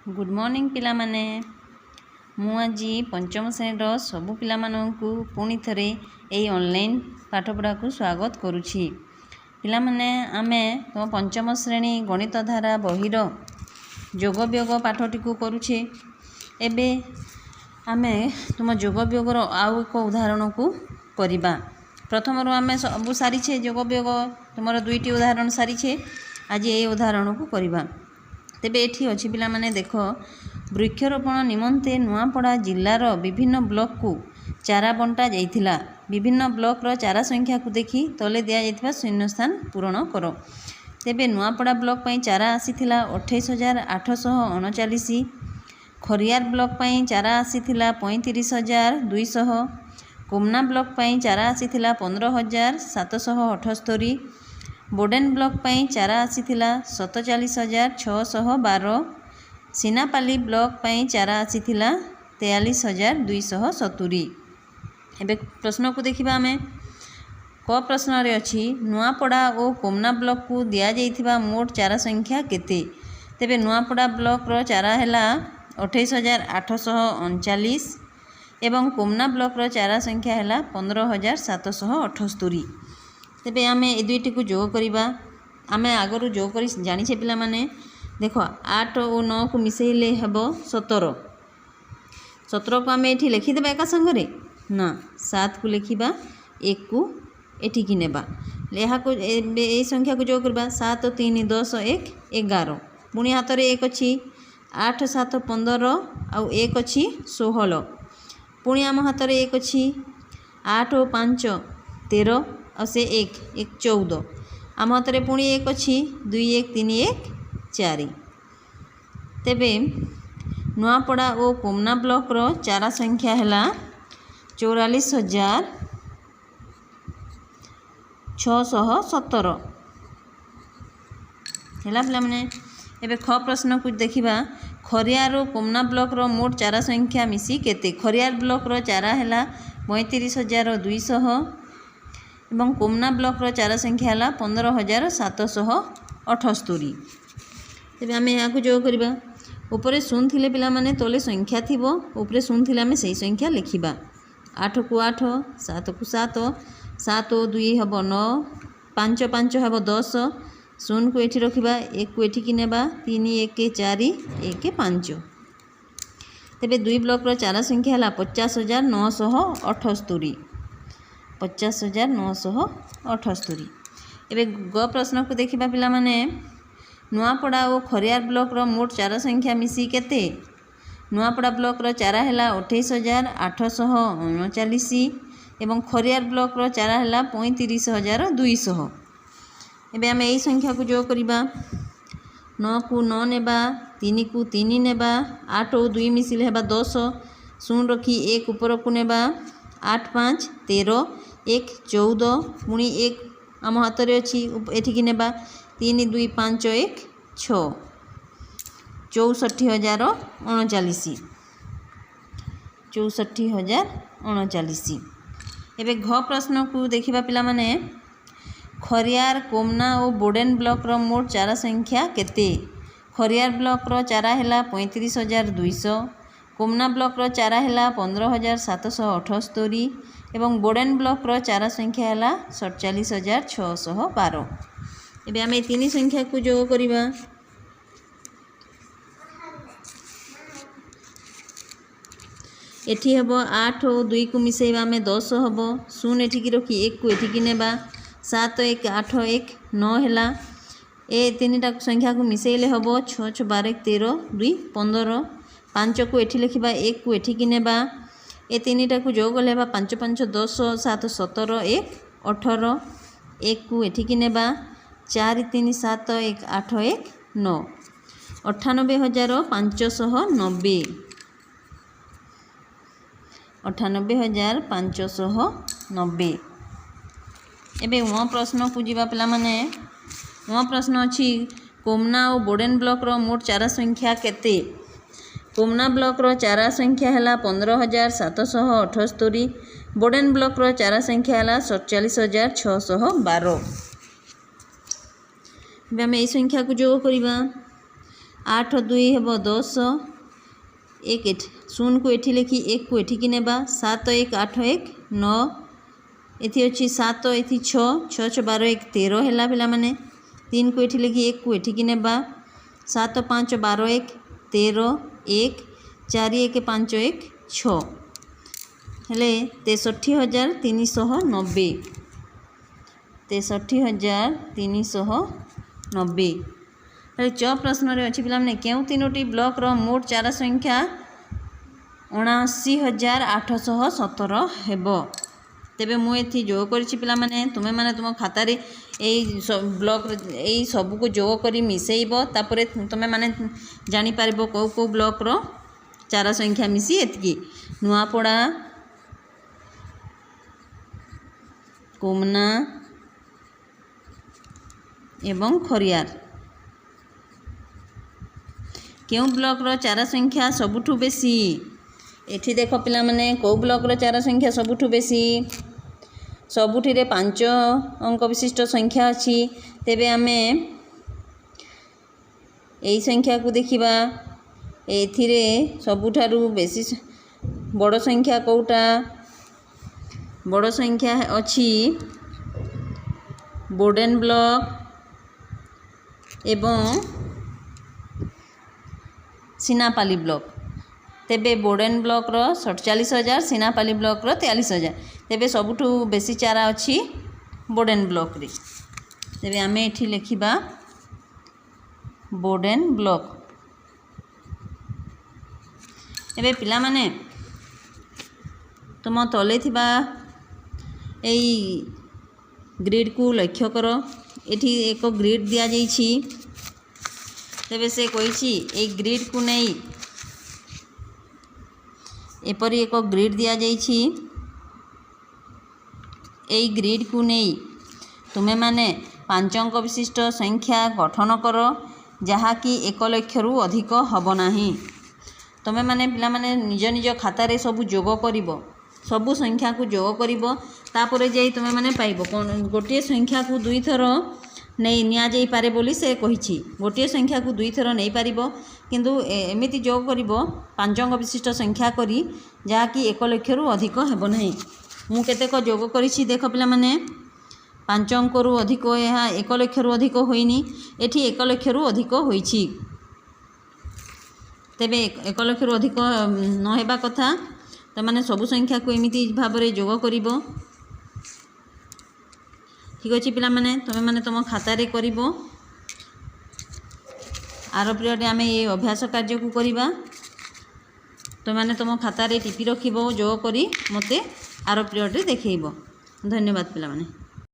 Good morning पिला माने मु आज पंचम श्रेणी सबु पिला माननकु पुणी थरे एई ऑनलाइन पाठपढ़ा को स्वागत करुछि। पिला माने आमे तो पंचम श्रेणी गणित धारा बहिर जोग वियोग पाठटी को करुछे। एबे आमे तुम जोग वियोगर आउ एक उदाहरण को करिबा। प्रथम आमे सब सारीछे जोग वियोग तुमर दुईटी उदाहरण सारीछे। आज ये उदाहरण को करिबा। तेबे एठी अछि पिला माने देख वृक्षरोपण निमंते नुआपड़ा जिल्लार विभिन्न ब्लॉक को चारा बंटा जाइथिला। विभिन्न ब्लॉक रो चारा संख्या को देखि तले दिया जाइथिबा शून्य स्थान पूरण करो। तेबे नुआपड़ा ब्लॉक पई चारा आसीथिला 28,839। खरियार ब्लॉक पई चारा आसीथिला 35,200। कोमना ब्लॉक पई चारा आसीथिला 15,778। बोडेन ब्लॉक पई चारा आसीथिला 47,612। सीनापाली ब्लॉक पई चारा आसीथिला 43,270। एबे प्रश्न को देखिबा हमें क प्रश्न रे अछि नुआपड़ा और कोमना ब्लॉक को दिया जाइथिबा मोट चारा संख्या केते। तेबे नुआपड़ा ब्लॉक रो चारा हैला 28,839 एवं कोमना ब्लॉक रो चारा संख्या हैला 15,778। तेबे आमे ए दुईटी को जोग करिबा। आमे आगरु जोग करी जानिछे पिला माने देखो 8 और 9 को मिसेइले हेबो 17। 17 को आमे एठी लिखि देबा एका संगरे ना 7 को लिखिबा 1 को एठी कि नेबा लेहा को ए संख्या को जोग करबा 7 3 10 1 11। पुणी हाथ रे 1 अछि 8 7 15 आउ 1 अछि 16। पुणी आम हाथ रे 1 अछि 8 और 5 13 और से 1 14। आम हाथ रे पुणी 1 अछि 2 1 3 1 4। तेबे नुआपड़ा और कोमना ब्लॉक रो चारा संख्या हैला 44,617 हैला पिला माने। एबे ख प्रश्न को देखिबा खरियार और कोमना ब्लॉक रो मोट चारा संख्या मिसी केते। खरियार ब्लॉक रो चारा हैला 35,200 एवं कोमना ब्लॉक रो चारा संख्या हैला 15,778। तेबे आमे या को जोग करबा। ऊपरे शून्य थिले पिला माने तले संख्या थिबो ऊपरे शून्य थिले आमे सही संख्या लिखिबा। 8 को 8 7 को 7 7 और 2 हबो 9 5 5 हबो 10 शून्य को एठी रखिबा 1 को एठी कि नेबा 3 1 4 1 5। तेबे दुई ब्लॉक रो चारा संख्या हैला 50,978 50,978। एबे ग प्रश्न को देखिबा पिला माने नुआपड़ा और खरियार ब्लॉक रो मोट चारा संख्या मिसी केते। नुआपड़ा ब्लॉक रो चारा हैला 28,839 एवं खरियार ब्लॉक रो चारा हैला 35,200। एबे आमे एई संख्या को जोग करिबा 9 को 9 नेबा 3 को 3 नेबा 8 और 2 मिसिले हेबा 10 शून्य रखी 1 ऊपर को नेबा 8 5 13 1 14 पुणी 1 आम हाथ रे अछि एठी कि नेबा 3 2 5 1 6 64,039 64,039। एबे घ प्रश्न को देखिबा पिला माने खरियार कोमना और बोडेन ब्लॉक रो मोट चारा संख्या केते। खरियार ब्लॉक रो चारा हैला 35,200 कोमना ब्लॉक रो चारा हैला 15,778 एवं बोडेन ब्लॉक रो चारा संख्या हैला 47,612। एबे आमे तीन संख्या को जोग करिबा। एठी हबो 8 और 2 को मिसेइबा आमे 10 हबो शून्य एठी कि रखी 1 को एठी कि नेबा 7 1 8 1 9 हैला। ए तीनटा संख्या को मिसेइले हबो 6 6 12 13 2 15 5 को एठी लिखिबा 1 को एठी कि नेबा ए तीनटा को जोग लेबा 5 5 10 7 17 1 18 1 को एठी कि नेबा 4 3 7 1 8 1 9 98,590 98,590। एबे वहाँ प्रश्न को जीवा पिला माने वहाँ प्रश्न अछि कोमना और बोडेन ब्लॉक रो मोट चारा संख्या केते। कोमना ब्लॉक रो चारा संख्या हैला 15,778 बोडेन ब्लॉक रो चारा संख्या हैला 47,612। एबे आमे एई संख्या को जोग करिबा 8 2 हेब 10 1 0 को एठी लिखी 1 को एठी नेबा 7 1 8 1 9 एथि अछि 7 एथि 6 6 6 12 1 13 हैला पिला माने 3 को एठी लिखी 1 को एठी नेबा 7 5 12 1 13 1 4 1 5 1 6 हेले 63,390 63,390 हेले च प्रश्न रे अछि पिला माने केउ तीनोटी ब्लॉक रो मोट चारा संख्या 79,817 हेबो तेबे मु एथि जोग करछि पिला माने तुमे माने तुम खाता रे एई ब्लॉक एई सब को जोग करी मिसेइबो तापरे तुमे माने जानि पारिबो को ब्लॉक रो चारा संख्या मिसी एतकी नुआपड़ा कोमना एवं खरियार केउ ब्लॉक रो चारा संख्या सबुठु बेसी एठी देखो पिला माने को ब्लॉक रो चारा संख्या सबुठु बेसी सबुठी रे 5 अंक विशिष्ट संख्या अछि तेबे आमे एई संख्या को देखिबा एथिरे सबुठारु बेसी बड़ संख्या कोउटा बड़ संख्या अछि बोर्डेन ब्लॉक एवं सिनापाली ब्लॉक तेबे बोर्डेन ब्लॉक रो 47,000 सिनापाली ब्लॉक रो 43,000 तेबे सबुठु बेसी चारा अछि बोर्डेन ब्लॉक रे तेबे आमे एठी लिखिबा बोर्डेन ब्लॉक एबे पिला माने तुम तले थिबा एई ग्रिड को लक्ष्य करो एठी एक ग्रिड दिया जाइछि तेबे से कहिछि ए ग्रिड को नै एपरि एक ग्रिड दिया जाइछि ए ग्रिड को नै तुमे माने 5 अंक विशिष्ट संख्या गठन करो जहा कि 1 लाख रु अधिक हबो नाही तुमे माने पिला माने निज निज खाता रे सब जोग करिवो सबु संख्या को जोग करिवो तापरे जाई तुमे माने पाइबो गोटे संख्या को दुई थर नहीं निया जाई पारे बोली से कहिछि गोटे संख्या को दुई थर नहीं पारिबो किंतु एमिति जोग करिवो 5 अंक विशिष्ट संख्या करी जहा कि 1 लाख रु अधिक हेबो नहीं मु केतेक जोग करिछि देखो पिला माने 5 अंक रु अधिक यहाँ 1 लाख रु अधिक होइनी एठी 1 लाख रु अधिक होइछि तेबे 1 लाख रु अधिक न हेबा कथा त माने सब संख्या को एमिति भाबरे जोग करिवो ठीक अछि पिला माने तुमे माने तुम खाता रे करिवो आरो पीरियड आमे ये अभ्यास कार्य को करिबा तुमे माने तुम खाता रे टिपी रखिबो जोग करी मते आरो पीरियड रे देखैबो धन्यवाद पिला माने।